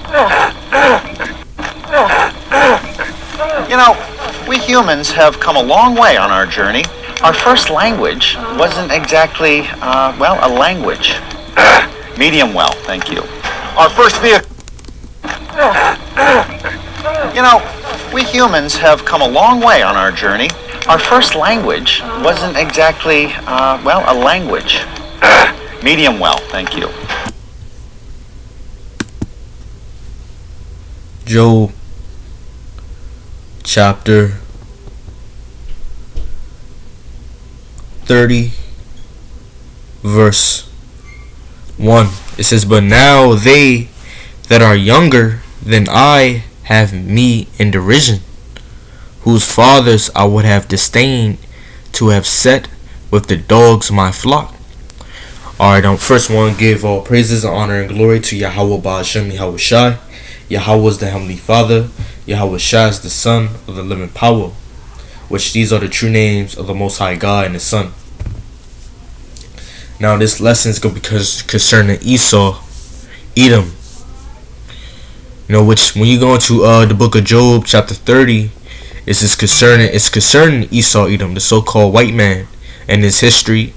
You know, we humans have come a long way on our journey. Our first language wasn't exactly, a language. Medium well, thank you. Our first vehicle. You know, we humans have come a long way on our journey. Our first language wasn't exactly, a language. Medium well, thank you. Job chapter 30 verse 1. It says, "But now they that are younger than I have me in derision, whose fathers I would have disdained to have set with the dogs my flock." Alright, first one, give all praises, honor, and glory to Yahweh Ba'ashem Yahweh Shai. Yahweh is the Heavenly Father. Yahweh Shai is the Son of the Living Power, which these are the true names of the Most High God and the Son. Now this lesson is going to be concerning Esau, Edom. You know, which when you go into the book of Job, chapter 30, it's concerning Esau, Edom, the so-called white man, and his history.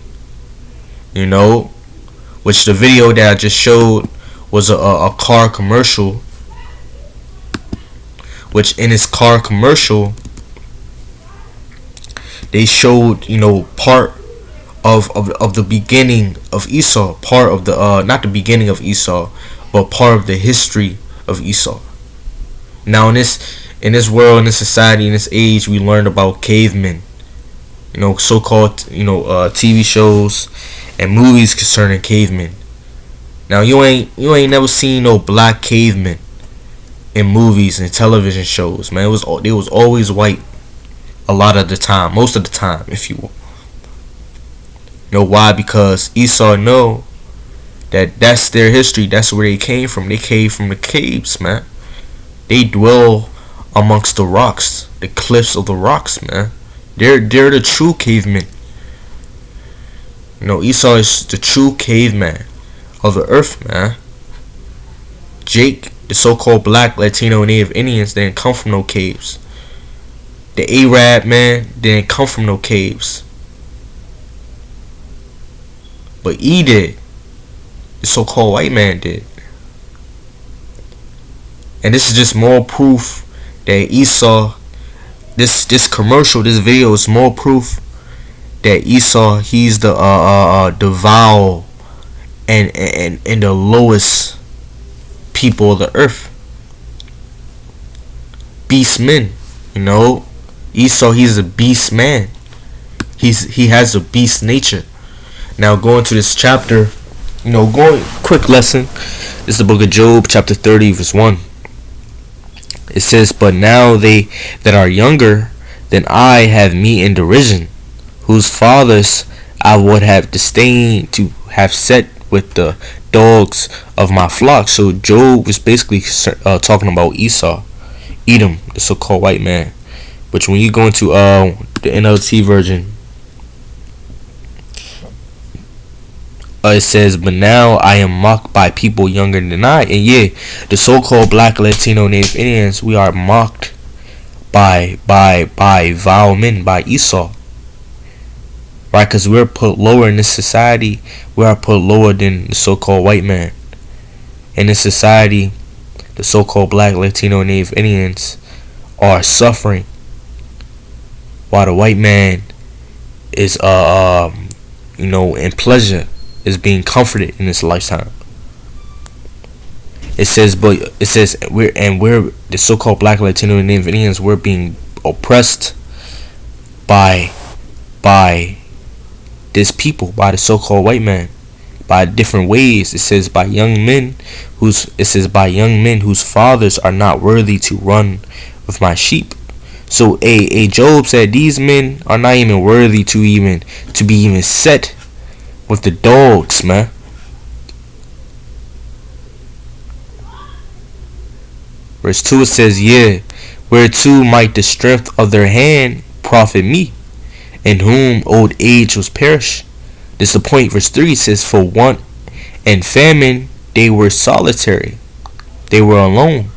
You know, which the video that I just showed was a car commercial. Which in this car commercial, they showed, part of the beginning of Esau, part of the not the beginning of Esau, but part of the history of Esau. Now in this world, in this society, in this age, we learned about cavemen, so-called TV shows and movies concerning cavemen. Now you ain't never seen no black cavemen in movies and television shows, man. They was always white a lot of the time, most of the time, if you will. You know why? Because Esau know that's their history. That's where they came from. They came from the caves, man. They dwell amongst the rocks, the cliffs of the rocks, man. They're the true cavemen. Esau is the true caveman of the earth, man. Jake, the so-called black, Latino, Native Indians, didn't come from no caves. The Arab man didn't come from no caves. But he did. The so-called white man did. And this is just more proof that Esau, this commercial, this video is more proof that Esau, he's the vile and the lowest people of the earth. Beast men, Esau, he's a beast man. He has a beast nature. Now going to this chapter, quick lesson. This is the book of Job, chapter 30, verse 1. It says, "But now they that are younger than I have me in derision, whose fathers I would have disdained to have set with the dogs of my flock." So Job was basically talking about Esau, Edom, the so-called white man. Which when you go into the NLT version, it says, "But now I am mocked by people younger than I." And yeah, the so-called black, Latino, Native Indians, we are mocked by vile men, by Esau. Right, because we're put lower in this society. We are put lower than the so-called white man. In this society, the so-called black, Latino, and Native Indians are suffering, while the white man is, in pleasure, is being comforted in this lifetime. It says, we're the so-called black, Latino, and Native Indians. We're being oppressed by this people, by the so-called white man, by different ways. It says by young men whose fathers are not worthy to run with my sheep. So Job said these men are not even worthy to be set with the dogs, man. Verse 2, it says, "Yeah, whereto might the strength of their hand profit me, in whom old age was perished." Disappoint. Verse 3 says, "For want and famine they were solitary." They were alone,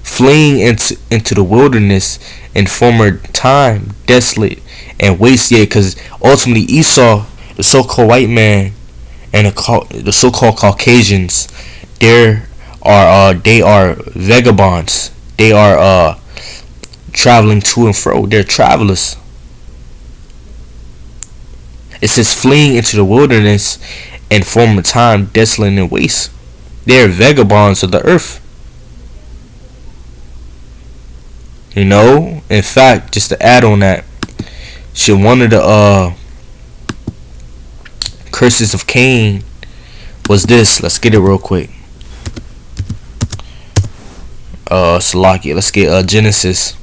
fleeing into the wilderness in former time, desolate and waste. Yeah, because ultimately Esau, the so-called white man, and the so-called Caucasians, they are vagabonds. They are traveling to and fro. They're travelers. It says fleeing into the wilderness and former time, desolate and waste. They are vagabonds of the earth. You know, in fact, just to add on that, one of the curses of Cain was this. Let's get it real quick. Salakia. Let's get Genesis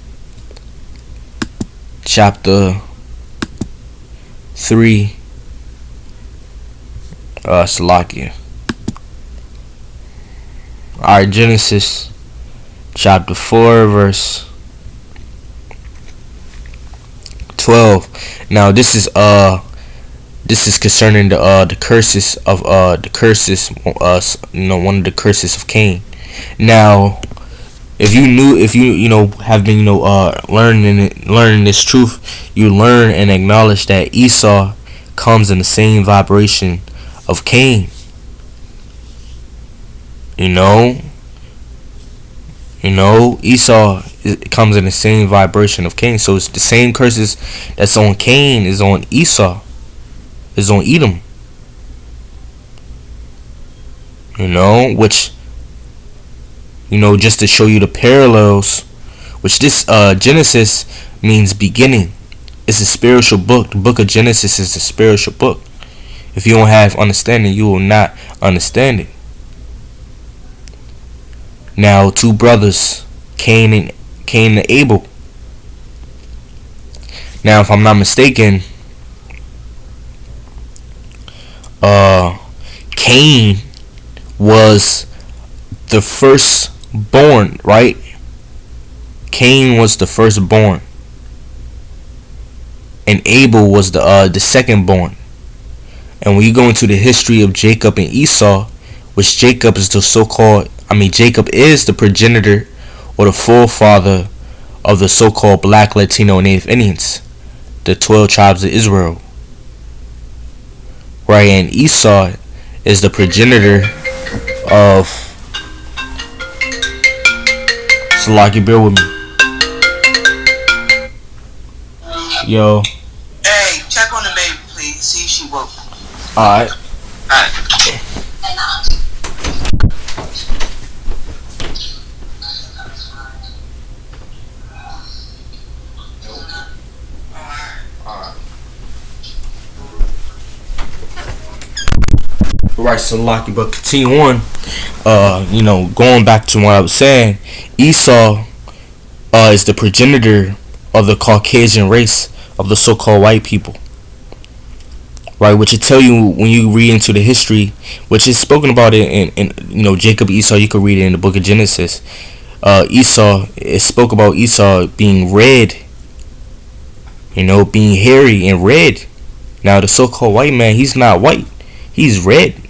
chapter 3. Salakia. Alright, Genesis chapter 4 verse 12. Now this is concerning the curses of one of the curses of Cain. Now, if you have been learning this truth, you learn and acknowledge that Esau comes in the same vibration of Cain. Esau comes in the same vibration of Cain. So it's the same curses that's on Cain is on Esau, is on Edom. Which, just to show you the parallels, which this Genesis means beginning. It's a spiritual book. The book of Genesis is a spiritual book. If you don't have understanding, you will not understand it. Now, two brothers, Cain and Abel. Now, if I'm not mistaken, Cain was the firstborn, right? Cain was the firstborn, and Abel was the secondborn. And when you go into the history of Jacob and Esau, which Jacob is Jacob is the progenitor or the forefather of the so-called Black, Latino, and Native Indians, the 12 tribes of Israel. Right, and Esau is the progenitor of... Salaki, bear with me. Yo. Hey, check on the baby, please. See if she woke. Alright. Right, Salaki, but continue on. Going back to what I was saying, Esau is the progenitor of the Caucasian race of the so-called white people. Right, which will tell you when you read into the history, which is spoken about in Jacob, Esau. You could read it in the book of Genesis. It spoke about Esau being red, being hairy and red. Now the so-called white man, he's not white, he's red.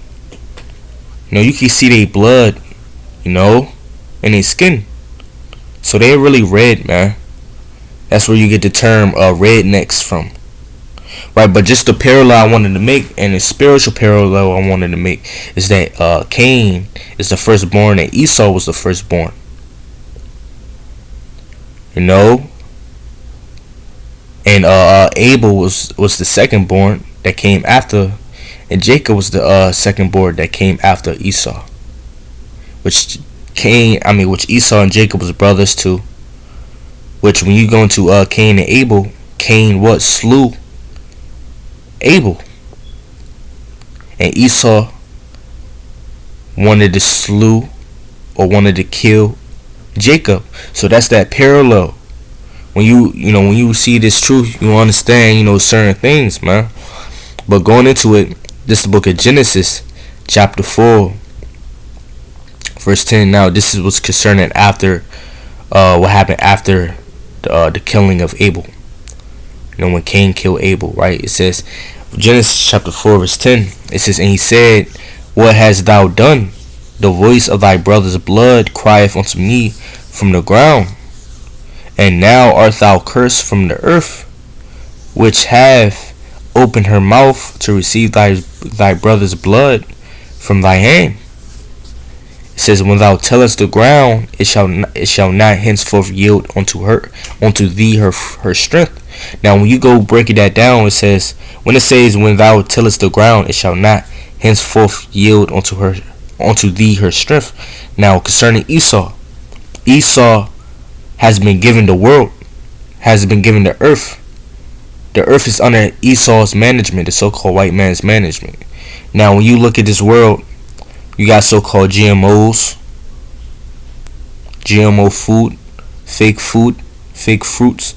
You can see their blood, and their skin. So they're really red, man. That's where you get the term rednecks from. Right, but just the parallel I wanted to make, and the spiritual parallel I wanted to make, is that Cain is the firstborn and Esau was the firstborn. And Abel was the secondborn that came after, and Jacob was the secondborn that came after Esau. Which Esau and Jacob was brothers too. Which when you go into Cain and Abel, Cain slew Abel, and Esau wanted to kill Jacob. So that's that parallel. When you see this truth, you understand certain things, man. But going into it, this is the book of Genesis chapter 4 verse 10. Now this is what's concerning after what happened after the killing of Abel. When Cain killed Abel, right? It says, Genesis chapter 4 verse 10. It says, and he said, what hast thou done? The voice of thy brother's blood crieth unto me from the ground. And now art thou cursed from the earth, which have opened her mouth to receive thy brother's blood from thy hand. It says, when thou tellest the ground, it shall not henceforth yield unto thee her strength. Now, when you go breaking that down, it says, when thou tellest the ground, it shall not henceforth yield unto thee her strength. Now, concerning Esau has been given the world, has been given the earth. The earth is under Esau's management, the so-called white man's management. Now, when you look at this world, you got so-called GMOs, GMO food, fake fruits,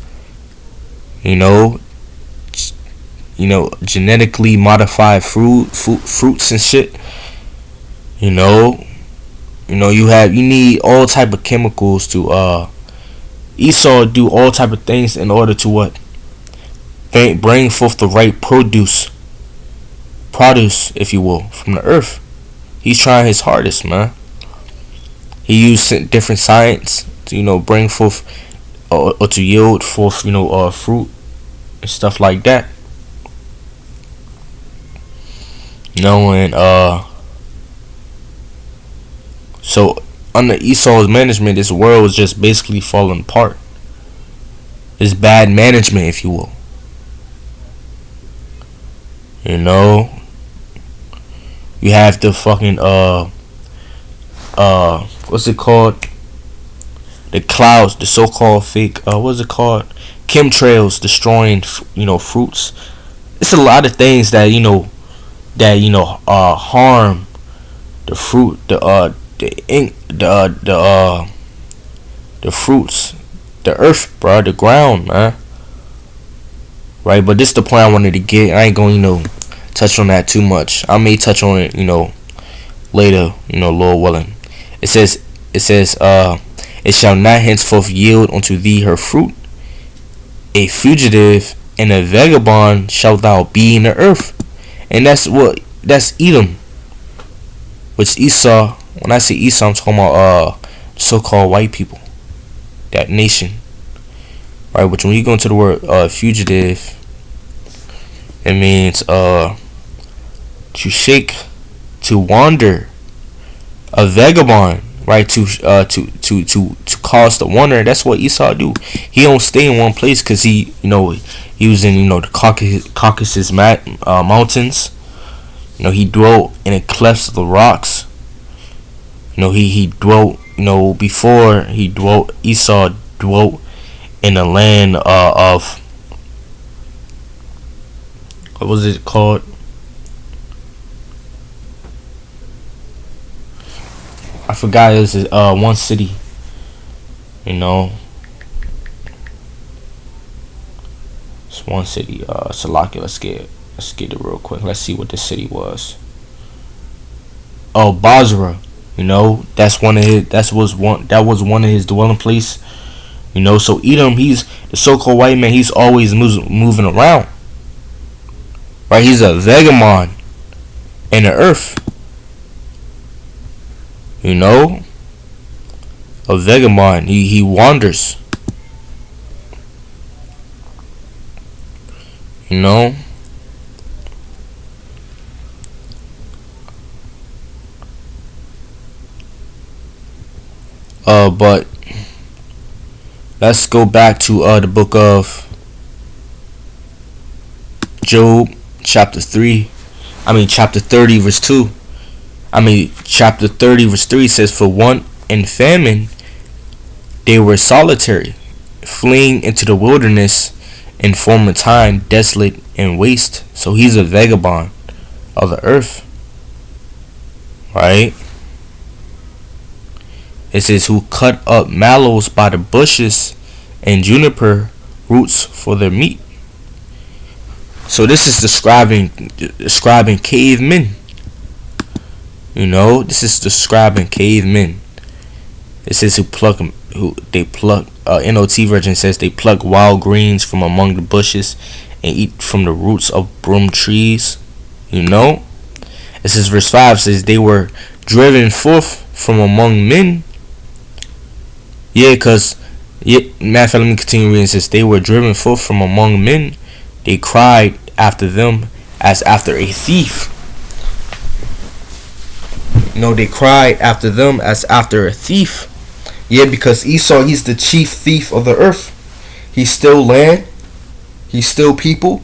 genetically modified fruits and shit. You need all type of chemicals to Esau do all type of things in order to what? Bring forth the right produce, if you will, from the earth. He's trying his hardest, man. He used different science to, bring forth or to yield forth, fruit and stuff like that. So under Esau's management, this world is just basically falling apart. It's bad management, if you will. You have the fucking what's it called? The clouds, the so-called fake what's it called? Chemtrails destroying fruits. It's a lot of things that harm the fruit, the fruits, the earth, bro, the ground, man. Right, but this is the point I wanted to get. I ain't going touch on that too much. I may touch on it, later, Lord willing. It says, it shall not henceforth yield unto thee her fruit. A fugitive and a vagabond shalt thou be in the earth. And that's Edom. Which Esau, when I say Esau, I'm talking about so-called white people. That nation. Right, which when you go into the word fugitive, it means to shake, to wander, a vagabond, right? To cause the wander. That's what Esau do. He don't stay in one place because he was in the Caucasus mountains. He dwelt in the clefts of the rocks. He dwelt. Before he dwelt, Esau dwelt in the land of what was it called? I forgot. It was one city. It's one city. Salakia. Let's get it real quick. Let's see what the city was. Oh, Basra. That was one of his dwelling place. So Edom, he's the so-called white man. He's always moving around. Right, he's a vagabond in the earth. A vagabond. He wanders. But let's go back to the book of Job, chapter 30, verse 2. Chapter 30, verse 3 says, for want and famine they were solitary, fleeing into the wilderness in former time, desolate and waste. So he's a vagabond of the earth. Right? It says, who cut up mallows by the bushes and juniper roots for their meat. So this is describing cavemen. This is describing cavemen. It says NOT version says they pluck wild greens from among the bushes and eat from the roots of broom trees. It says verse 5 says they were driven forth from among men. Yeah, cause matter of fact, let me continue reading this. They were driven forth from among men. They cried after them as after a thief. No, they cried after them as after a thief. Yeah, because Esau, he's the chief thief of the earth. He's still land. He's still people.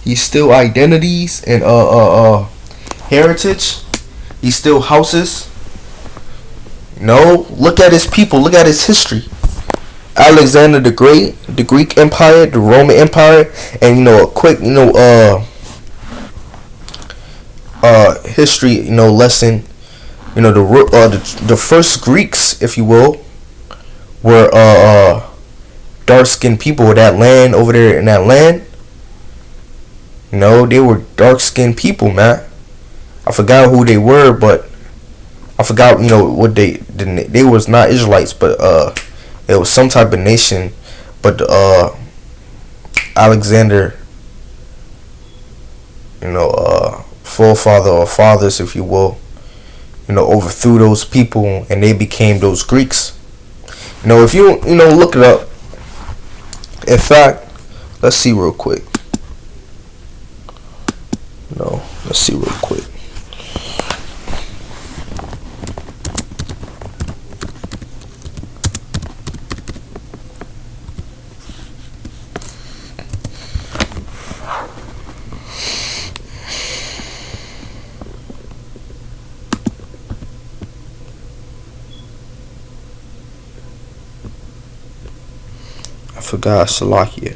He's still identities and heritage. He's still houses. No, look at his people. Look at his history. Alexander the Great, the Greek Empire, the Roman Empire, and a quick history lesson. The first Greeks, if you will, were dark skinned people of that land over there in that land. They were dark skinned people, man. I forgot who they were, but I forgot what they was not Israelites, but it was some type of nation. But Alexander, forefather or fathers, if you will, overthrew those people and they became those Greeks. If you look it up. In fact, let's see real quick. Let's see real quick. I forgot Salakia.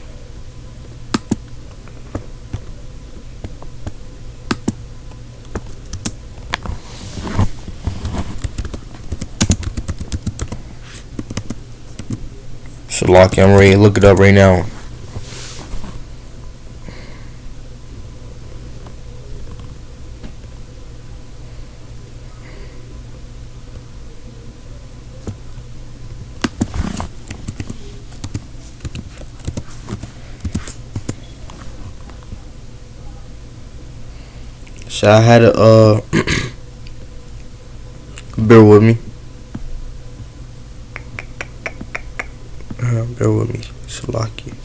Salakia, I'm ready to look it up right now. So I had to bear with me. Bear with me, Salakia.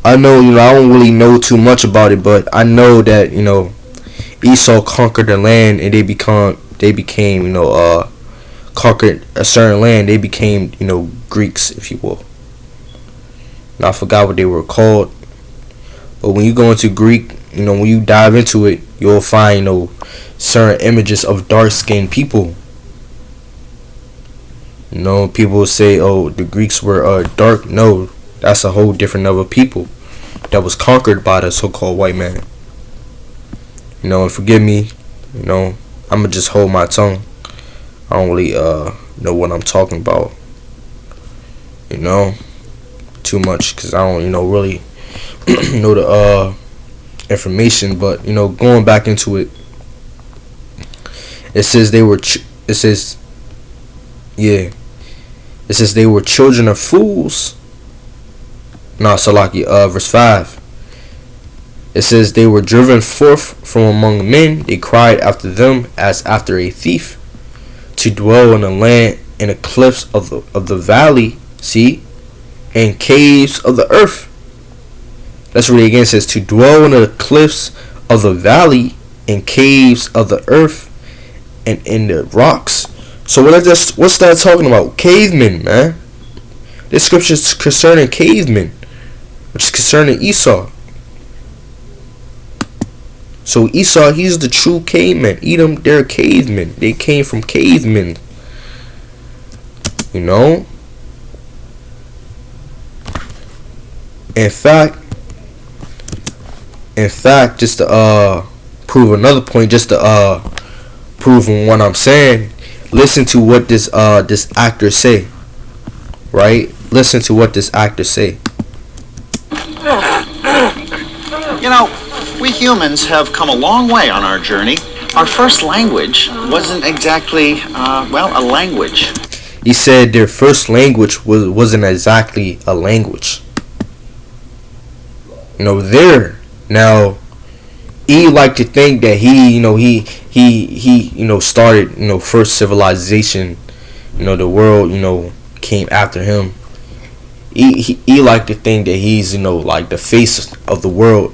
I know, I don't really know too much about it, but I know that, Esau conquered the land and they became, conquered a certain land. They became, Greeks, if you will. Now I forgot what they were called. But when you go into Greek, when you dive into it, you'll find, certain images of dark-skinned people. People say, oh, the Greeks were dark. No, that's a whole different other people that was conquered by the so-called white man. And forgive me, I'ma just hold my tongue. I don't really know what I'm talking about, too much, because I don't, really know the information. But going back into it, it says they were they were children of fools. No, Salaki, verse 5. It says they were driven forth from among men. They cried after them as after a thief, to dwell in the land, in the cliffs of the valley. See, and caves of the earth. Let's read it again. It says to dwell in the cliffs of the valley, and caves of the earth, and in the rocks. So what's that talking about? Cavemen, man. This scripture is concerning cavemen, which is concerning Esau. So Esau, he's the true caveman. Edom, they're cavemen. They came from cavemen. In fact, just to prove another point, just to prove what I'm saying, listen to what this actor say. Right? Listen to what this actor say. We humans have come a long way on our journey. Our first language wasn't exactly, a language. He said their first language wasn't exactly a language. Now he liked to think that he started, first civilization. The world, came after him. He liked to think that he's, like the face of the world,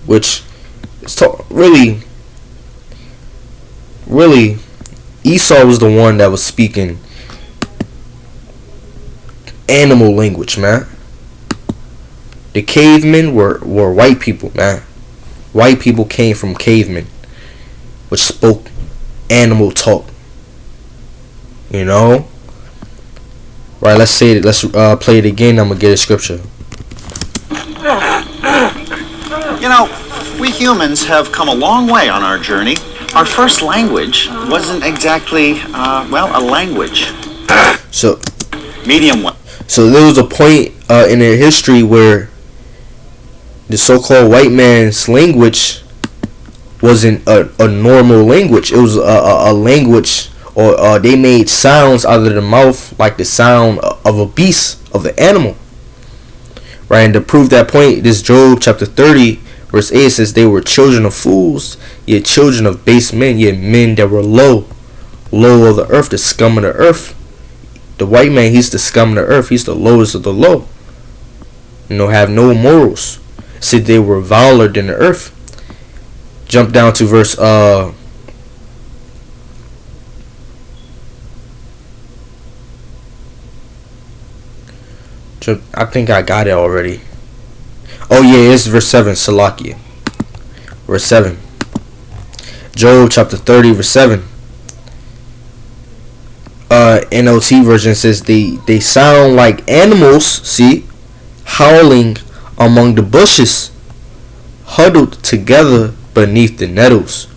which, so really, Esau was the one that was speaking animal language, man. The cavemen were white people, man. White people came from cavemen, which spoke animal talk. Right, let's play it again. I'm gonna get a scripture. We humans have come a long way on our journey. Our first language wasn't exactly, a language. So, Medium well. So there was a point in their history where the so-called white man's language wasn't a normal language. It was a language, or they made sounds out of their mouth like the sound of a beast, of an animal. Right, and to prove that point, this Job chapter 30 verse 8 says they were children of fools, yet children of base men, yet men that were low of the earth, the scum of the earth. The white man, he's the scum of the earth. He's the lowest of the low. Have no morals. Said they were viler than the earth. Jump down to verse I think I got it already. Oh yeah, it's verse 7, Salakia. Verse 7. Job chapter 30 verse 7. NLT version says they sound like animals, see, howling among the bushes, huddled together beneath the nettles.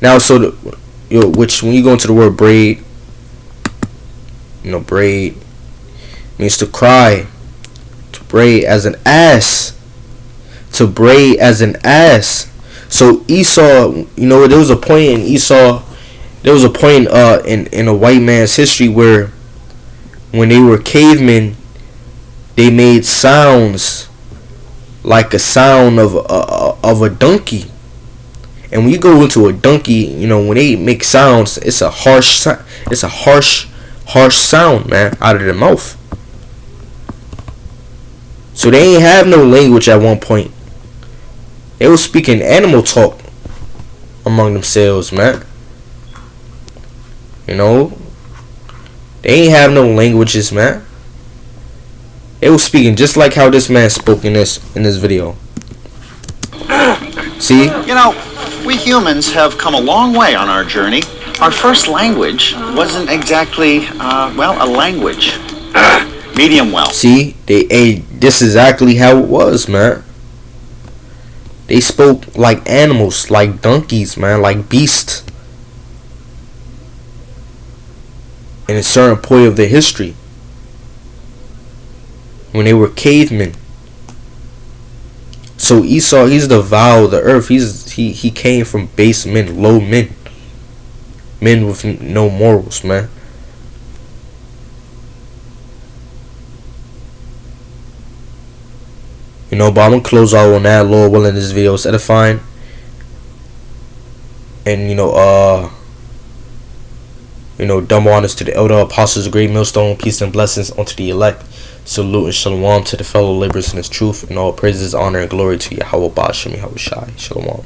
Now, so which when you go into the word braid, braid means to cry, to braid as an ass, to braid as an ass. So Esau, there was a point in Esau. There was a point in a white man's history where, when they were cavemen, they made sounds like a sound of a donkey. And when you go into a donkey, when they make sounds, it's a harsh sound, man, out of their mouth. So they ain't have no language at one point. They were speaking animal talk among themselves, man. They ain't have no languages, man. They were speaking just like how this man spoke in this video. See? We humans have come a long way on our journey. Our first language wasn't exactly, a language. Medium well. See? This is exactly how it was, man. They spoke like animals, like donkeys, man, like beasts. In a certain point of their history, when they were cavemen. So Esau, he's the vow of the earth. He came from base men, low men with no morals, man. But I'm gonna close out on that. Lord willing, this video is edifying. And dumb honors to the elder apostles, great millstone, peace and blessings unto the elect. Salute and shalom to the fellow laborers in his truth, and all praises, honor, and glory to Yahweh Ba'ashem Yahweh Shai. Shalom.